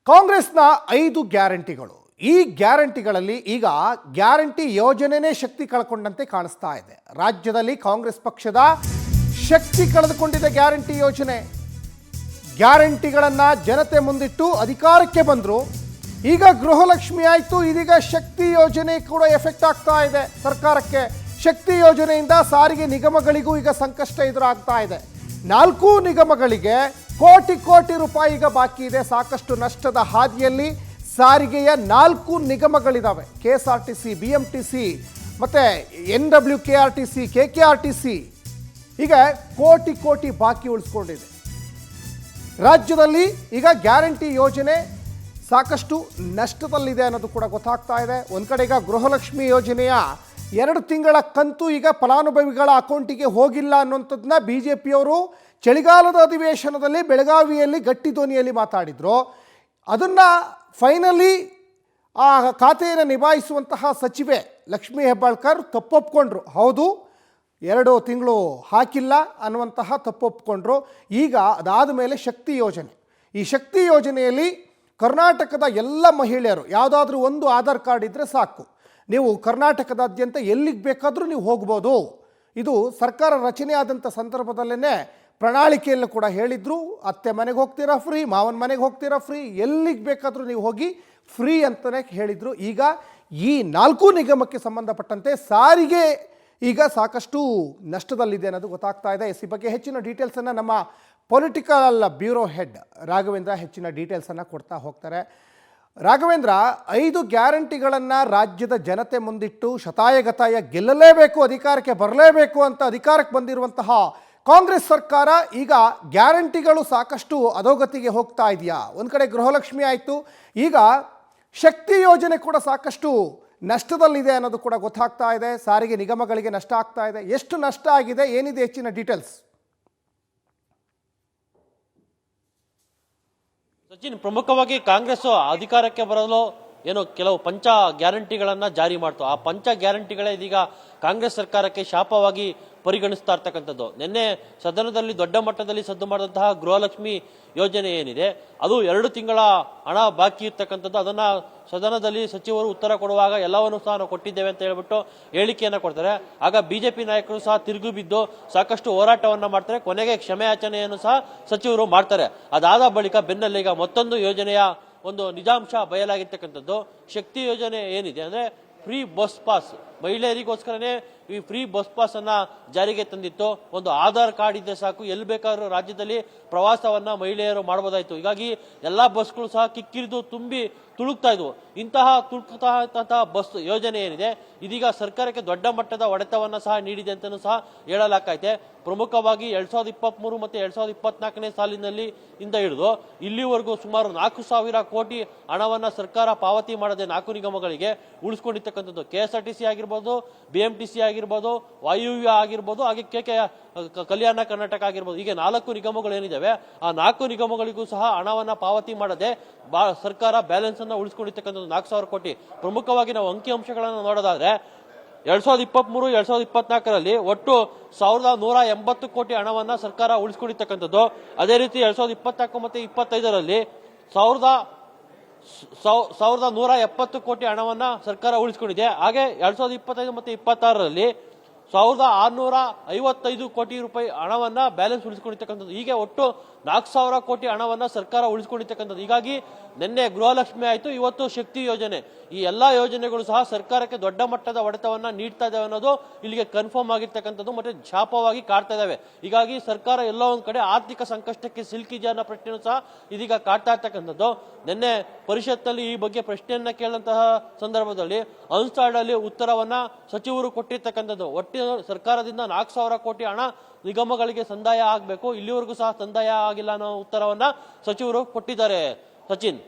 ಕಾಂಗ್ರೆಸ್ನ 5 ಗ್ಯಾರಂಟಿಗಳು. ಈ ಗ್ಯಾರಂಟಿಗಳಲ್ಲಿ ಈಗ ಗ್ಯಾರಂಟಿ ಯೋಜನೆನೇ ಶಕ್ತಿ ಕಳ್ಕೊಂಡಂತೆ ಕಾಣಿಸ್ತಾ ಇದೆ. ರಾಜ್ಯದಲ್ಲಿ ಕಾಂಗ್ರೆಸ್ ಪಕ್ಷದ ಶಕ್ತಿ ಕಳೆದುಕೊಂಡಿದೆ ಗ್ಯಾರಂಟಿ ಯೋಜನೆ. ಗ್ಯಾರಂಟಿಗಳನ್ನು ಜನತೆ ಮುಂದಿಟ್ಟು ಅಧಿಕಾರಕ್ಕೆ ಬಂದರು. ಈಗ ಗೃಹಲಕ್ಷ್ಮಿ ಆಯಿತು, ಇದೀಗ ಶಕ್ತಿ ಯೋಜನೆ ಕೂಡ ಎಫೆಕ್ಟ್ ಆಗ್ತಾ ಇದೆ ಸರ್ಕಾರಕ್ಕೆ. ಶಕ್ತಿ ಯೋಜನೆಯಿಂದ ಸಾರಿಗೆ ನಿಗಮಗಳಿಗೂ ಈಗ ಸಂಕಷ್ಟ ಎದುರಾಗ್ತಾ ಇದೆ. 4 ನಿಗಮಗಳಿಗೆ ಕೋಟಿ ರೂಪಾಯಿ ಈಗ ಬಾಕಿ ಇದೆ. ಸಾಕಷ್ಟು ನಷ್ಟದ ಹಾದಿಯಲ್ಲಿ ಸಾರಿಗೆಯ 4 ನಿಗಮಗಳಿದ್ದಾವೆ. KSRTC, BMTC ಮತ್ತು NWKRTC, KKRTC ಈಗ ಕೋಟಿ ಬಾಕಿ ಉಳಿಸ್ಕೊಂಡಿದೆ. ರಾಜ್ಯದಲ್ಲಿ ಈಗ ಗ್ಯಾರಂಟಿ ಯೋಜನೆ ಸಾಕಷ್ಟು ನಷ್ಟದಲ್ಲಿದೆ ಅನ್ನೋದು ಕೂಡ ಗೊತ್ತಾಗ್ತಾ ಇದೆ. ಒಂದು ಕಡೆ ಈಗ ಗೃಹಲಕ್ಷ್ಮಿ ಯೋಜನೆಯ 2 ತಿಂಗಳ ಕಂತು ಈಗ ಫಲಾನುಭವಿಗಳ ಅಕೌಂಟಿಗೆ ಹೋಗಿಲ್ಲ ಅನ್ನುವಂಥದ್ದನ್ನ BJPಯವರು ಚಳಿಗಾಲದ ಅಧಿವೇಶನದಲ್ಲಿ ಬೆಳಗಾವಿಯಲ್ಲಿ ಗಟ್ಟಿ ಧ್ವನಿಯಲ್ಲಿ ಮಾತಾಡಿದರು. ಅದನ್ನು ಫೈನಲಿ ಆ ಖಾತೆಯನ್ನು ನಿಭಾಯಿಸುವಂತಹ ಸಚಿವೆ ಲಕ್ಷ್ಮೀ ಹೆಬ್ಬಾಳ್ಕರ್ ತಪ್ಪೊಪ್ಕೊಂಡ್ರು. ಹೌದು, 2 ತಿಂಗಳು ಹಾಕಿಲ್ಲ ಅನ್ನುವಂತಹ ತಪ್ಪೊಪ್ಕೊಂಡ್ರು. ಈಗ ಅದಾದ ಮೇಲೆ ಶಕ್ತಿ ಯೋಜನೆ. ಈ ಶಕ್ತಿ ಯೋಜನೆಯಲ್ಲಿ ಕರ್ನಾಟಕದ ಎಲ್ಲ ಮಹಿಳೆಯರು ಯಾವುದಾದ್ರೂ ಒಂದು ಆಧಾರ್ ಕಾರ್ಡ್ ಇದ್ದರೆ ಸಾಕು, ನೀವು ಕರ್ನಾಟಕದಾದ್ಯಂತ ಎಲ್ಲಿಗೆ ಬೇಕಾದರೂ ನೀವು ಹೋಗ್ಬೋದು. ಇದು ಸರ್ಕಾರ ರಚನೆ ಆದಂಥ ಸಂದರ್ಭದಲ್ಲೇ ಪ್ರಣಾಳಿಕೆಯಲ್ಲೂ ಕೂಡ ಹೇಳಿದರು. ಅತ್ತೆ ಮನೆಗೆ ಹೋಗ್ತೀರಾ ಫ್ರೀ, ಮಾವನ ಮನೆಗೆ ಹೋಗ್ತೀರಾ ಫ್ರೀ, ಎಲ್ಲಿಗೆ ಬೇಕಾದರೂ ನೀವು ಹೋಗಿ ಫ್ರೀ ಅಂತಲೇ ಹೇಳಿದರು. ಈಗ ಈ 4 ನಿಗಮಕ್ಕೆ ಸಂಬಂಧಪಟ್ಟಂತೆ ಸಾರಿಗೆ ಈಗ ಸಾಕಷ್ಟು ನಷ್ಟದಲ್ಲಿದೆ ಅನ್ನೋದು ಗೊತ್ತಾಗ್ತಾ ಇದೆ. ಈ ಬಗ್ಗೆ ಹೆಚ್ಚಿನ ಡೀಟೇಲ್ಸನ್ನು ನಮ್ಮ ಪೊಲಿಟಿಕಲ್ ಬ್ಯೂರೋ ಹೆಡ್ ರಾಘವೇಂದ್ರ ಹೆಚ್ಚಿನ ಡೀಟೇಲ್ಸನ್ನು ಕೊಡ್ತಾ ಹೋಗ್ತಾರೆ. ರಾಘವೇಂದ್ರ, 5 ಗ್ಯಾರಂಟಿಗಳನ್ನು ರಾಜ್ಯದ ಜನತೆ ಮುಂದಿಟ್ಟು ಶತಾಯಗತಾಯ ಗೆಲ್ಲಲೇಬೇಕು, ಅಧಿಕಾರಕ್ಕೆ ಬರಲೇಬೇಕು ಅಂತ ಅಧಿಕಾರಕ್ಕೆ ಬಂದಿರುವಂತಹ ಕಾಂಗ್ರೆಸ್ ಸರ್ಕಾರ ಈಗ ಗ್ಯಾರಂಟಿಗಳು ಸಾಕಷ್ಟು ಅಧೋಗತಿಗೆ ಹೋಗ್ತಾ ಇದೆಯಾ? ಒಂದು ಕಡೆ ಗೃಹಲಕ್ಷ್ಮಿ ಆಯಿತು, ಈಗ ಶಕ್ತಿ ಯೋಜನೆ ಕೂಡ ಸಾಕಷ್ಟು ನಷ್ಟದಲ್ಲಿದೆ ಅನ್ನೋದು ಕೂಡ ಗೊತ್ತಾಗ್ತಾ ಇದೆ. ಸಾರಿಗೆ ನಿಗಮಗಳಿಗೆ ನಷ್ಟ ಆಗ್ತಾ ಇದೆ. ಎಷ್ಟು ನಷ್ಟ ಆಗಿದೆ, ಏನಿದೆ ಹೆಚ್ಚಿನ ಡೀಟೇಲ್ಸ್? ಸಚಿನ್, ಪ್ರಮುಖವಾಗಿ ಕಾಂಗ್ರೆಸ್ ಅಧಿಕಾರಕ್ಕೆ ಬರಲು ಏನು ಕೆಲವು ಪಂಚ ಗ್ಯಾರಂಟಿಗಳನ್ನ ಜಾರಿ ಮಾಡ್ತು. ಆ ಪಂಚ ಗ್ಯಾರಂಟಿಗಳೇ ಇದೀಗ ಕಾಂಗ್ರೆಸ್ ಸರ್ಕಾರಕ್ಕೆ ಶಾಪವಾಗಿ ಪರಿಗಣಿಸ್ತಾ ಇರ್ತಕ್ಕಂಥದ್ದು. ನಿನ್ನೆ ಸದನದಲ್ಲಿ ದೊಡ್ಡ ಮಟ್ಟದಲ್ಲಿ ಸದ್ದು ಮಾಡಿದಂತಹ ಗೃಹಲಕ್ಷ್ಮಿ ಯೋಜನೆ ಏನಿದೆ, ಅದು 2 ತಿಂಗಳ ಹಣ ಬಾಕಿ ಇರ್ತಕ್ಕಂಥದ್ದು. ಅದನ್ನ ಸದನದಲ್ಲಿ ಸಚಿವರು ಉತ್ತರ ಕೊಡುವಾಗ ಎಲ್ಲವನ್ನೂ ಸಹ ನಾವು ಕೊಟ್ಟಿದ್ದೇವೆ ಅಂತ ಹೇಳ್ಬಿಟ್ಟು ಹೇಳಿಕೆಯನ್ನ ಕೊಡ್ತಾರೆ. ಆಗ ಬಿಜೆಪಿ ನಾಯಕರು ಸಹ ತಿರುಗಿ ಬಿದ್ದು ಸಾಕಷ್ಟು ಹೋರಾಟವನ್ನ ಮಾಡ್ತಾರೆ. ಕೊನೆಗೆ ಕ್ಷಮೆಯಾಚನೆಯನ್ನು ಸಹ ಸಚಿವರು ಮಾಡ್ತಾರೆ. ಅದಾದ ಬಳಿಕ ಬೆನ್ನಲ್ಲೇ ಈಗ ಮತ್ತೊಂದು ಯೋಜನೆಯ ಒಂದು ನಿಜಾಂಶ ಬಯಲಾಗಿರ್ತಕ್ಕಂಥದ್ದು. ಶಕ್ತಿ ಯೋಜನೆ ಏನಿದೆ ಅಂದ್ರೆ ಫ್ರೀ ಬಸ್ ಪಾಸ್, ಮಹಿಳೆಯರಿಗೋಸ್ಕರನೇ ಈ ಫ್ರೀ ಬಸ್ ಪಾಸ್ ಅನ್ನ ಜಾರಿಗೆ ತಂದಿತ್ತು. ಒಂದು ಆಧಾರ್ ಕಾರ್ಡ್ ಇದ್ದರೆ ಸಾಕು, ಎಲ್ಲಿ ಬೇಕಾದ್ರೂ ರಾಜ್ಯದಲ್ಲಿ ಪ್ರವಾಸವನ್ನ ಮಹಿಳೆಯರು ಮಾಡಬಹುದಾಯ್ತು. ಹೀಗಾಗಿ ಎಲ್ಲಾ ಬಸ್ಗಳು ಸಹ ಕಿಕ್ಕಿರಿದು ತುಂಬಿ ತುಳುಕ್ತಾ ಇದ್ವು. ಇಂತಹ ತುಳುಕ್ತಾ ಬಸ್ ಯೋಜನೆ ಏನಿದೆ, ಇದೀಗ ಸರ್ಕಾರಕ್ಕೆ ದೊಡ್ಡ ಮಟ್ಟದ ಹೊಡೆತವನ್ನ ಸಹ ನೀಡಿದೆ ಅಂತಲೂ ಸಹ ಹೇಳಲಾಗೈತೆ. ಪ್ರಮುಖವಾಗಿ 2023 ಮತ್ತು 2024ನೇ ಸಾಲಿನಲ್ಲಿ ಇಂದ ಹಿಡಿದು ಇಲ್ಲಿವರೆಗೂ ಸುಮಾರು 4,000 ಕೋಟಿ ಹಣವನ್ನ ಸರ್ಕಾರ ಪಾವತಿ ಮಾಡದೆ 4 ನಿಗಮಗಳಿಗೆ ಉಳಿಸ್ಕೊಂಡಿರ್ತಕ್ಕಂಥದ್ದು. KSRTC ಆಗಿರ್ಬೋದು, BMTC ಆಗಿರ್ಬೋದು, ವಾಯುವ್ಯ ಆಗಿರ್ಬೋದು, ಹಾಗೆ ಕಲ್ಯಾಣ ಕರ್ನಾಟಕ ಆಗಿರ್ಬೋದು, ಹೀಗೆ 4 ನಿಗಮಗಳು ಏನಿದಾವೆ, ಆ 4 ನಿಗಮಗಳಿಗೂ ಸಹ ಹಣವನ್ನ ಪಾವತಿ ಮಾಡದೆ ಸರ್ಕಾರ ಬ್ಯಾಲೆನ್ಸ್ ಅನ್ನ ಉಳಿಸ್ಕೊಂಡಿರ್ತಕ್ಕಂಥದ್ದು 4,000 ಕೋಟಿ. ಪ್ರಮುಖವಾಗಿ ನಾವು ಅಂಕಿಅಂಶಗಳನ್ನು ನೋಡೋದಾದ್ರೆ 2023-2024ರಲ್ಲಿ ಒಟ್ಟು 1,180 ಕೋಟಿ ಹಣವನ್ನ ಸರ್ಕಾರ ಉಳಿಸ್ಕೊಂಡಿರ್ತಕ್ಕಂಥದ್ದು. ಅದೇ ರೀತಿ 2024 ಮತ್ತು 2025ರಲ್ಲಿ 1,170 ಕೋಟಿ ಹಣವನ್ನ ಸರ್ಕಾರ ಉಳಿಸ್ಕೊಂಡಿದೆ. ಹಾಗೆ 2025 ಮತ್ತು 2026ರಲ್ಲಿ 1,655 ಕೋಟಿ ರೂಪಾಯಿ ಹಣವನ್ನ ಬ್ಯಾಲೆನ್ಸ್ ಉಳಿಸ್ಕೊಂಡಿರ್ತಕ್ಕಂಥದ್ದು. ಹೀಗೆ ಒಟ್ಟು 4,000 ಕೋಟಿ ಹಣವನ್ನ ಸರ್ಕಾರ ಉಳಿಸ್ಕೊಂಡಿರ್ತಕ್ಕಂಥದ್ದು. ಹೀಗಾಗಿ ನಿನ್ನೆ ಗೃಹಲಕ್ಷ್ಮಿ ಆಯಿತು, ಇವತ್ತು ಶಕ್ತಿ ಯೋಜನೆ, ಈ ಎಲ್ಲಾ ಯೋಜನೆಗಳು ಸಹ ಸರ್ಕಾರಕ್ಕೆ ದೊಡ್ಡ ಮಟ್ಟದ ಹೊಡೆತವನ್ನ ನೀಡ್ತಾ ಇದಾವೆ ಅನ್ನೋದು ಇಲ್ಲಿಗೆ ಕನ್ಫರ್ಮ್ ಆಗಿರ್ತಕ್ಕಂಥದ್ದು ಮತ್ತೆ ಶಾಪವಾಗಿ ಕಾಡ್ತಾ ಇದಾವೆ. ಹೀಗಾಗಿ ಸರ್ಕಾರ ಎಲ್ಲೋ ಒಂದ್ ಕಡೆ ಆರ್ಥಿಕ ಸಂಕಷ್ಟಕ್ಕೆ ಸಿಲುಕಿದೆ ಅನ್ನೋ ಪ್ರಶ್ನೆಯೂ ಸಹ ಇದೀಗ ಕಾಡ್ತಾ ಇರ್ತಕ್ಕಂಥದ್ದು. ನಿನ್ನೆ ಪರಿಷತ್ನಲ್ಲಿ ಈ ಬಗ್ಗೆ ಪ್ರಶ್ನೆಯನ್ನ ಕೇಳಿದಂತಹ ಸಂದರ್ಭದಲ್ಲಿ ಅನ್ಸ್ಟಾರ್ಡ್ ಅಲ್ಲಿ ಉತ್ತರವನ್ನ ಸಚಿವರು ಕೊಟ್ಟಿರ್ತಕ್ಕಂಥದ್ದು. ಒಟ್ಟಿನ ಸರ್ಕಾರದಿಂದ 4,000 ಕೋಟಿ ಹಣ ನಿಗಮಗಳಿಗೆ ಸಂದಾಯ ಆಗಬೇಕು, ಇಲ್ಲಿವರೆಗೂ ಸಹ ಸಂದಾಯ ಆಗಿಲ್ಲ ಅನ್ನೋ ಉತ್ತರವನ್ನ ಸಚಿವರು ಕೊಟ್ಟಿದ್ದಾರೆ. ಸಚಿನ್,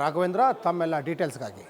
ರಾಘವೇಂದ್ರ, ತಮ್ಮೆಲ್ಲ ಡೀಟೇಲ್ಸ್ಗಾಗಿ